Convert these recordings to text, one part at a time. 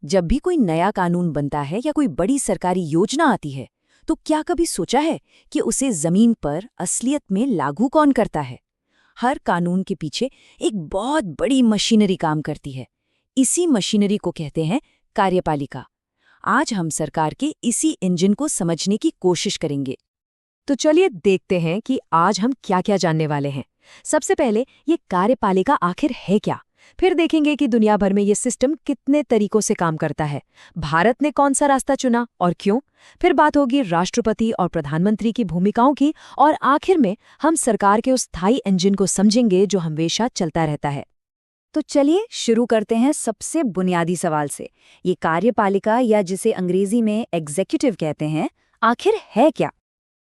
जब भी कोई नया कानून बनता है या कोई बड़ी सरकारी योजना आती है, तो क्या कभी सोचा है कि उसे जमीन पर असलियत में लागू कौन करता है? हर कानून के पीछे एक बहुत बड़ी मशीनरी काम करती है। इसी मशीनरी को कहते हैं कार्यपालिका। आज हम सरकार के इसी इंजन को समझने की कोशिश करेंगे। तो चलिए देखते हैं कि आज हम क्या क्या जानने वाले हैं। सबसे पहले ये कार्यपालिका आखिर है क्या, फिर देखेंगे कि दुनिया भर में ये सिस्टम कितने तरीकों से काम करता है, भारत ने कौन सा रास्ता चुना और क्यों। फिर बात होगी राष्ट्रपति और प्रधानमंत्री की भूमिकाओं की, और आखिर में हम सरकार के उस स्थायी इंजन को समझेंगे जो हमेशा चलता रहता है। तो चलिए शुरू करते हैं सबसे बुनियादी सवाल से। ये कार्यपालिका, या जिसे अंग्रेजी में एग्जीक्यूटिव कहते हैं, आखिर है क्या?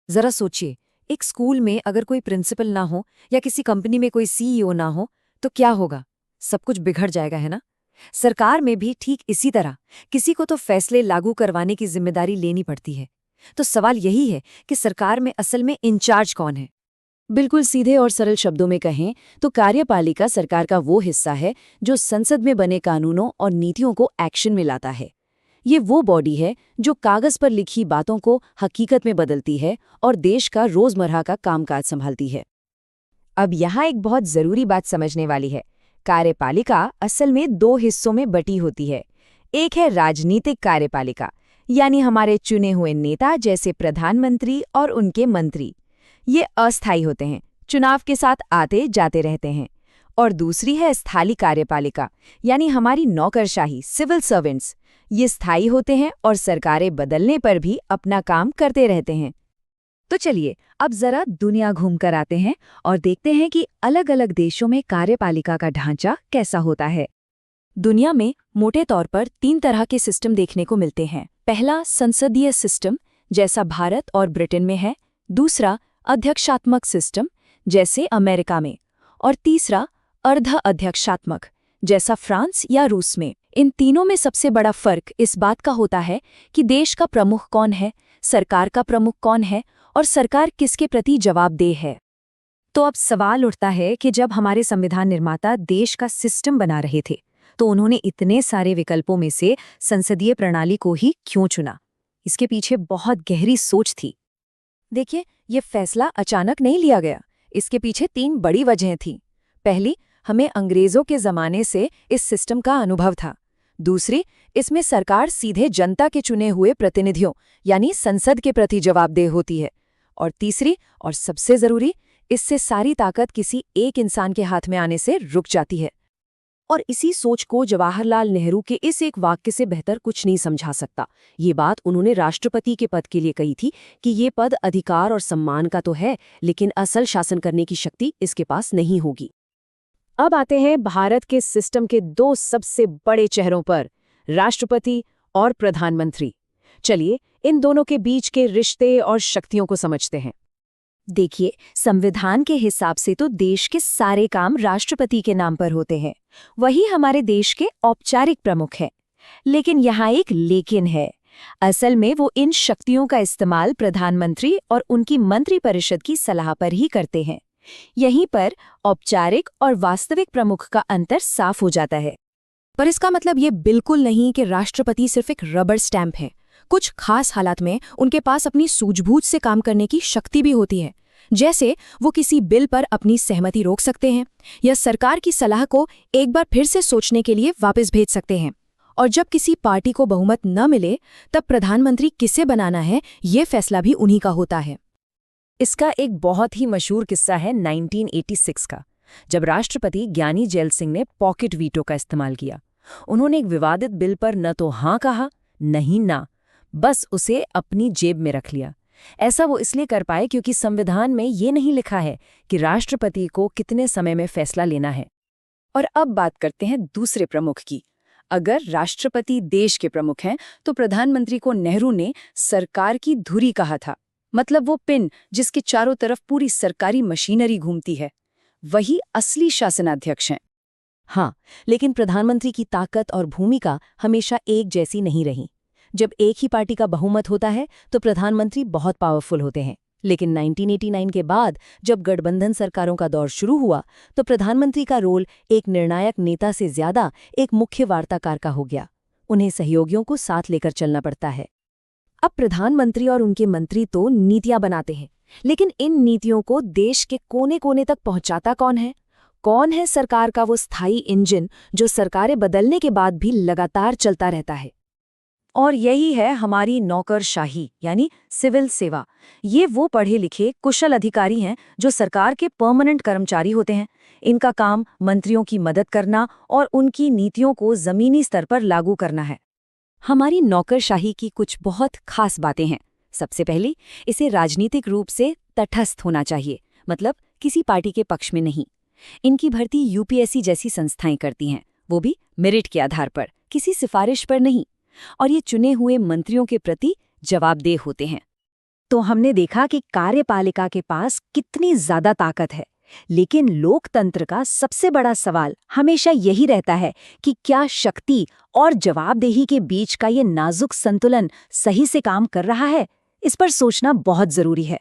जरा सोचिए, एक स्कूल में अगर कोई प्रिंसिपल ना हो या किसी कंपनी में कोई सीईओ ना हो तो क्या होगा? सब कुछ बिगड़ जाएगा, है ना? सरकार में भी ठीक इसी तरह किसी को तो फैसले लागू करवाने की जिम्मेदारी लेनी पड़ती है। तो सवाल यही है कि सरकार में असल में इंचार्ज कौन है? बिल्कुल सीधे और सरल शब्दों में कहें तो कार्यपालिका सरकार का वो हिस्सा है जो संसद में बने कानूनों और नीतियों को एक्शन में लाता है। ये वो बॉडी है जो कागज पर लिखी बातों को हकीकत में बदलती है और देश का रोजमर्रा का कामकाज संभालती है। अब यहाँ एक बहुत जरूरी बात समझने वाली है। कार्यपालिका असल में दो हिस्सों में बटी होती है। एक है राजनीतिक कार्यपालिका, यानी हमारे चुने हुए नेता जैसे प्रधानमंत्री और उनके मंत्री। ये अस्थायी होते हैं, चुनाव के साथ आते जाते रहते हैं। और दूसरी है स्थायी कार्यपालिका, यानी हमारी नौकरशाही, सिविल सर्वेंट्स। ये स्थायी होते हैं और सरकारें बदलने पर भी अपना काम करते रहते हैं। तो चलिए अब जरा दुनिया घूमकर आते हैं और देखते हैं कि अलग अलग देशों में कार्यपालिका का ढांचा कैसा होता है। दुनिया में मोटे तौर पर 3 तरह के सिस्टम देखने को मिलते हैं। पहला संसदीय सिस्टम, जैसा भारत और ब्रिटेन में है। दूसरा अध्यक्षात्मक सिस्टम, जैसे अमेरिका में। और तीसरा अर्ध अध्यक्षात्मक, जैसा फ्रांस या रूस में। इन तीनों में सबसे बड़ा फर्क इस बात का होता है कि देश का प्रमुख कौन है, सरकार का प्रमुख कौन है और सरकार किसके प्रति जवाबदेह है। तो अब सवाल उठता है कि जब हमारे संविधान निर्माता देश का सिस्टम बना रहे थे तो उन्होंने इतने सारे विकल्पों में से संसदीय प्रणाली को ही क्यों चुना? इसके पीछे बहुत गहरी सोच थी। देखिए, ये फैसला अचानक नहीं लिया गया। इसके पीछे 3 बड़ी वजहें थीं। पहली, हमें अंग्रेजों के जमाने से इस सिस्टम का अनुभव था। दूसरी, इसमें सरकार सीधे जनता के चुने हुए प्रतिनिधियों यानी संसद के प्रति जवाबदेह होती है। और तीसरी और सबसे जरूरी, इससे सारी ताकत किसी एक इंसान के हाथ में आने से रुक जाती है। और इसी सोच को जवाहरलाल नेहरू के इस एक वाक्य से बेहतर कुछ नहीं समझा सकता। ये बात उन्होंने राष्ट्रपति के पद के लिए कही थी कि ये पद अधिकार और सम्मान का तो है, लेकिन असल शासन करने की शक्ति इसके पास नहीं होगी। अब आते हैं भारत के सिस्टम के 2 सबसे बड़े चेहरों पर, राष्ट्रपति और प्रधानमंत्री। चलिए इन दोनों के बीच के रिश्ते और शक्तियों को समझते हैं। देखिए, संविधान के हिसाब से तो देश के सारे काम राष्ट्रपति के नाम पर होते हैं। वही हमारे देश के औपचारिक प्रमुख हैं। लेकिन यहाँ एक लेकिन है। असल में वो इन शक्तियों का इस्तेमाल प्रधानमंत्री और उनकी मंत्रिपरिषद की सलाह पर ही करते हैं। यहीं पर औपचारिक और वास्तविक प्रमुख का अंतर साफ हो जाता है। पर इसका मतलब ये बिल्कुल नहीं कि राष्ट्रपति सिर्फ एक रबर स्टैंप है। कुछ खास हालात में उनके पास अपनी सूझबूझ से काम करने की शक्ति भी होती है। जैसे वो किसी बिल पर अपनी सहमति रोक सकते हैं या सरकार की सलाह को एक बार फिर से सोचने के लिए वापस भेज सकते हैं। और जब किसी पार्टी को बहुमत न मिले, तब प्रधानमंत्री किसे बनाना है, ये फैसला भी उन्हीं का होता है। इसका एक बहुत ही मशहूर किस्सा है 1986 का, जब राष्ट्रपति ज्ञानी जैल सिंह ने पॉकेट वीटो का इस्तेमाल किया। उन्होंने एक विवादित बिल पर न तो हाँ कहा, नहीं ना, बस उसे अपनी जेब में रख लिया। ऐसा वो इसलिए कर पाए क्योंकि संविधान में ये नहीं लिखा है कि राष्ट्रपति को कितने समय में फैसला लेना है। और अब बात करते हैं दूसरे प्रमुख की। अगर राष्ट्रपति देश के प्रमुख हैं तो प्रधानमंत्री को नेहरू ने सरकार की धुरी कहा था, मतलब वो पिन जिसके चारों तरफ पूरी सरकारी मशीनरी घूमती है। वही असली शासनाध्यक्ष हैं। हाँ, लेकिन प्रधानमंत्री की ताकत और भूमिका हमेशा एक जैसी नहीं रही। जब एक ही पार्टी का बहुमत होता है तो प्रधानमंत्री बहुत पावरफुल होते हैं। लेकिन 1989 के बाद जब गठबंधन सरकारों का दौर शुरू हुआ तो प्रधानमंत्री का रोल एक निर्णायक नेता से ज्यादा एक मुख्य वार्ताकार का हो गया। उन्हें सहयोगियों को साथ लेकर चलना पड़ता है। अब प्रधानमंत्री और उनके मंत्री तो नीतियां बनाते हैं, लेकिन इन नीतियों को देश के कोने कोने तक पहुंचाता कौन है? कौन है सरकार का वो स्थायी इंजन जो सरकारें बदलने के बाद भी लगातार चलता रहता है? और यही है हमारी नौकरशाही यानी सिविल सेवा। ये वो पढ़े लिखे कुशल अधिकारी हैं जो सरकार के परमानेंट कर्मचारी होते हैं। इनका काम मंत्रियों की मदद करना और उनकी नीतियों को जमीनी स्तर पर लागू करना है। हमारी नौकरशाही की कुछ बहुत खास बातें हैं। सबसे पहले, इसे राजनीतिक रूप से तटस्थ होना चाहिए, मतलब किसी पार्टी के पक्ष में नहीं। इनकी भर्ती यूपीएससी जैसी संस्थाएं करती हैं, वो भी मेरिट के आधार पर, किसी सिफारिश पर नहीं। और ये चुने हुए मंत्रियों के प्रति जवाबदेह होते हैं। तो हमने देखा कि कार्यपालिका के पास कितनी ज्यादा ताकत है, लेकिन लोकतंत्र का सबसे बड़ा सवाल हमेशा यही रहता है कि क्या शक्ति और जवाबदेही के बीच का ये नाजुक संतुलन सही से काम कर रहा है। इस पर सोचना बहुत जरूरी है।